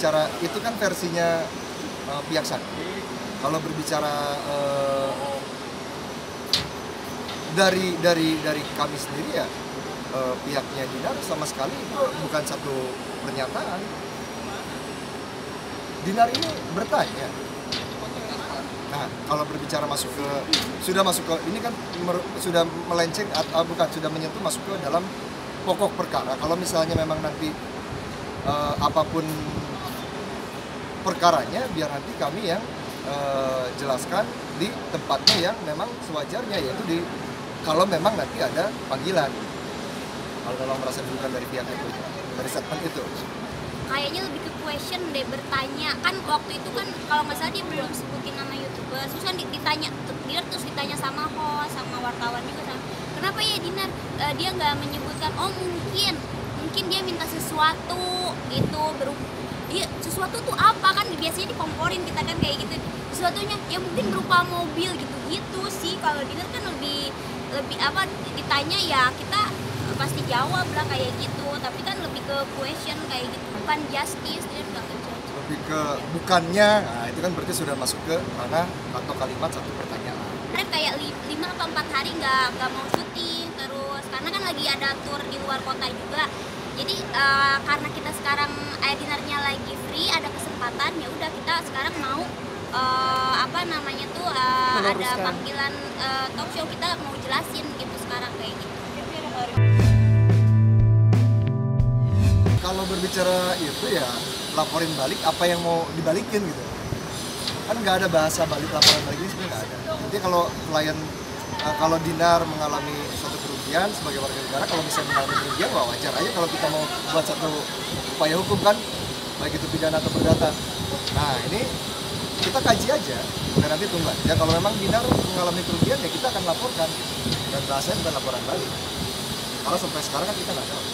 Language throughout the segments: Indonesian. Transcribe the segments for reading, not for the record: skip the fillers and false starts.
berbicara itu kan versinya pihak saksi. Kalau berbicara dari kami sendiri ya, pihaknya Dinar sama sekali itu bukan satu pernyataan. Dinar ini bertanya. Nah, kalau berbicara sudah masuk ke ini kan sudah melenceng atau bukan, sudah menyentuh masuk ke dalam pokok perkara. Kalau misalnya memang nanti apapun perkaranya, biar nanti kami yang jelaskan di tempatnya yang memang sewajarnya, yaitu kalau memang nanti ada panggilan. Kalau memang merasa dirugikan dari pihak itu, dari statement itu. Kayaknya lebih ke question deh, bertanya. Kan waktu itu kan kalau nggak salah dia belum sebutin nama YouTuber, terus kan ditanya sama host, sama wartawan juga, kenapa ya Dinar dia nggak menyebutkan, oh mungkin dia minta sesuatu gitu, dia sesuatu tuh apa, kan biasanya dikomporin kita kan kayak gitu, sesuatunya ya mungkin berupa mobil gitu sih. Kalau Dinar kan lebih apa, ditanya ya kita pasti jawab lah kayak gitu, tapi kan lebih ke question kayak gitu, bukan justice, dia nggak ke judge. Lebih ke bukannya, nah itu kan berarti sudah masuk ke mana atau kalimat satu pertanyaan. Kemarin kayak 5 atau 4 hari nggak mau syuting terus, karena kan lagi ada tour di luar kota juga. Jadi karena kita sekarang Dinarnya lagi free, ada kesempatan, ya udah kita sekarang mau apa namanya tuh ada panggilan talk show, kita mau jelasin gitu sekarang kayak gitu. Kalau berbicara itu ya laporin balik apa yang mau dibalikin gitu. Kan nggak ada bahasa balik, laporan balik ini sebenarnya nggak ada. Jadi kalau klien, kalau Dinar mengalami suatu kerugian sebagai warga negara, kalau misalnya mengalami kerugian, wah wajar aja kalau kita mau buat satu upaya hukum kan, baik itu pidana atau perdata. Nah ini kita kaji aja, dan nanti tunggu aja. Kalau memang Dinar mengalami kerugian ya kita akan laporkan, dan bahasanya bukan laporan balik. Kalau sampai sekarang kan kita nggak tahu.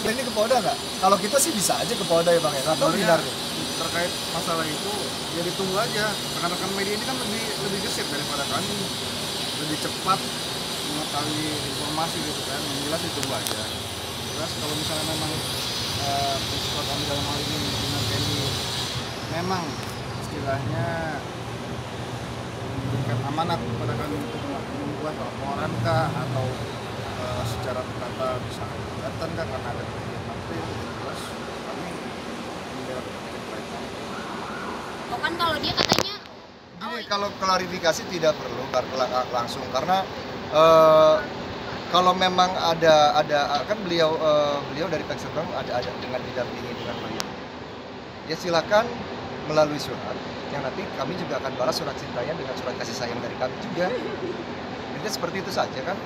Ini ke Polda nggak? Kalau kita sih bisa aja ke Polda ya Bang ya, atau Dinar nih. Terkait masalah itu ya ditunggu aja. Rekan-rekan media ini kan lebih gesit daripada kami, lebih cepat mengetahui informasi gitu kan. Yang jelas ditunggu aja. Jelas kalau misalnya memang prinsip kami dalam hal ini Dinar Kendi memang istilahnya memberikan amanat kepada kami untuk membuat laporan kah, atau secara perdata bisa kelihatan kah karena ada kerugian material, jelas kami tidak Oh kan kalau dia katanya Gini, kalau klarifikasi tidak perlu langsung, karena kalau memang ada kan beliau dari pihak Serpong ada dengan didampingi dengan klien. Ya silakan melalui surat yang nanti kami juga akan balas surat cintanya dengan surat kasih sayang dari kami juga. Jadi seperti itu saja kan.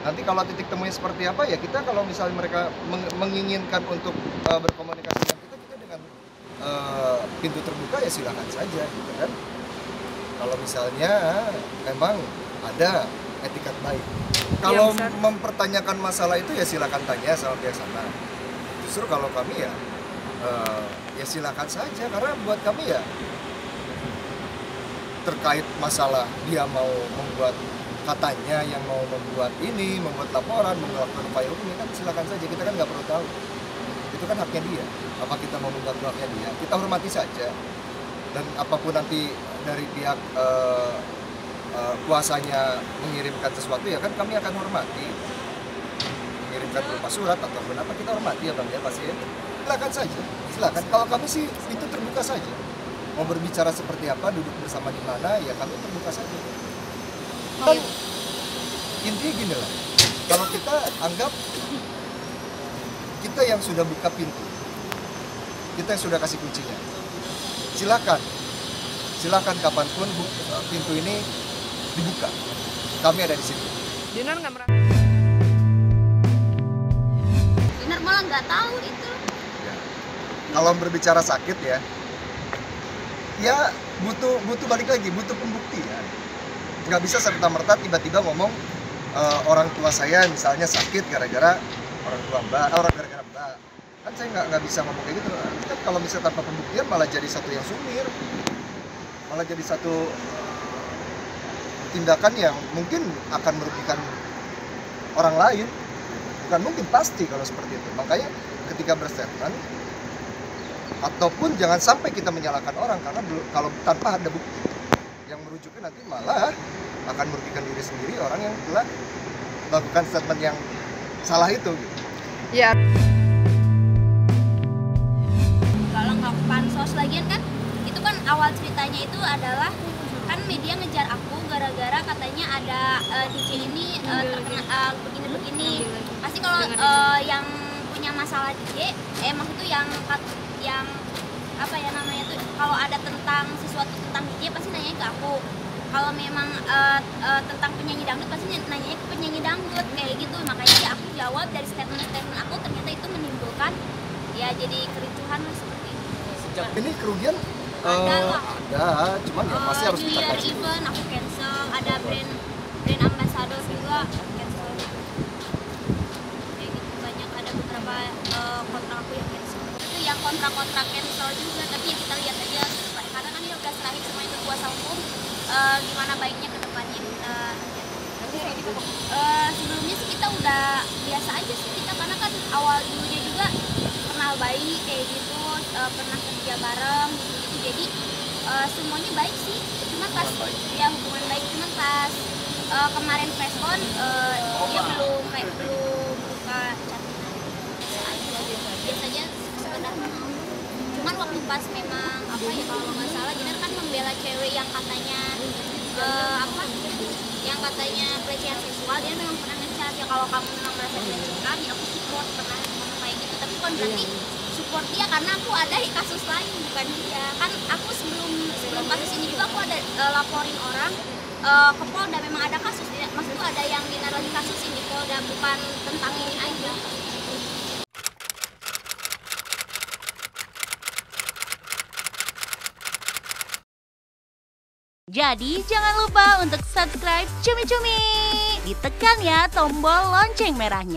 Nanti kalau titik temunya seperti apa ya kita, kalau misalnya mereka menginginkan untuk berkomunikasi dengan kita dengan pintu terbuka ya silakan saja gitu kan. Kalau misalnya memang ada etikat baik. Kalau mempertanyakan masalah itu ya silakan tanya sama pihak sana. Justru kalau kami ya silakan saja, karena buat kami ya terkait masalah dia mau membuat, katanya yang mau membuat laporan, melakukan upaya hukum, kan silakan saja, kita kan nggak perlu tahu. Itu kan haknya dia. Apa kita mau mengganggu haknya dia? Kita hormati saja. Dan apapun nanti dari pihak kuasanya mengirimkan sesuatu ya kan kami akan hormati. Mengirimkan berupa surat ataupun apa, kita hormati ya Bang ya pasti ya. Silakan saja. Silakan. Kalau kami sih itu terbuka saja. Mau berbicara seperti apa, duduk bersama di mana, ya kami terbuka saja. Kan intinya gini lah, kalau kita anggap kita yang sudah buka pintu, kita yang sudah kasih kuncinya, silakan kapanpun pintu ini dibuka, kami ada di situ. Dinar nggak merasa? Dinar malah nggak tahu itu. Ya. Kalau berbicara sakit ya butuh balik lagi, butuh pembuktian. Nggak bisa serta-merta tiba-tiba ngomong orang tua saya misalnya sakit gara-gara gara-gara mbak. Kan saya nggak bisa ngomong kayak gitu. Kan kalau misalnya tanpa pembuktian malah jadi satu yang sumir, malah jadi satu tindakan yang mungkin akan merugikan orang lain. Bukan mungkin, pasti kalau seperti itu. Makanya ketika berstatement Ataupun jangan sampai kita menyalahkan orang karena kalau tanpa ada bukti yang merujuknya, nanti malah akan merugikan diri sendiri orang yang telah melakukan statement yang salah itu gitu. Ya. Kalau nggak pansos lagian kan itu kan awal ceritanya itu adalah kan media ngejar aku gara-gara katanya ada DJ ini terkena begini-begini. Pasti kalau yang punya masalah DJ, emang itu yang apa ya namanya tuh, kalau ada tentang sesuatu tentang DJ pasti nanya ke aku. Kalau memang tentang penyanyi dangdut pasti nanya ke penyanyi dangdut kayak gitu. Makanya ya aku jawab dari statement aku, ternyata itu menimbulkan ya jadi kericuhan lah seperti itu. Ini kerugian ada, cuman ya masih harus kita kaji. Event aku cancel, ada brand ambassador juga cancel. Kayak gitu banyak, ada beberapa kontrak aku yang cancel. Itu yang kontrak cancel juga, tapi ya kita lihat aja karena kan dia udah serahin semua itu kuasa hukum. Gimana baiknya ke depannya sebelumnya sih kita udah biasa aja sih kita, karena kan awal dulunya juga kenal baik kayak gitu, pernah kerja bareng gitu, jadi semuanya baik sih, cuma pas ya hubungan baik, cuma pas kemarin preskon dia belum buka chattingan, biasanya sekedar kenal. Cuman waktu pas memang apa ya, kalau nggak salah Dinar kan membela cewek yang katanya yang katanya pelecehan seksual, dia memang pernah ngechat ya, kalau kamu memang merasa dilecehkan ya aku support, pernah ngomong kayak gitu. Tapi bukan berarti support dia karena aku ada di kasus lain, bukan dia. Kan aku sebelum kasus ini juga aku ada laporin orang ke Polda, memang ada kasus, maksudnya ada yang Dinar lagi kasusin di Polda, bukan tentang ini aja. Jadi jangan lupa untuk subscribe Cumi Cumi. Ditekan ya tombol lonceng merahnya.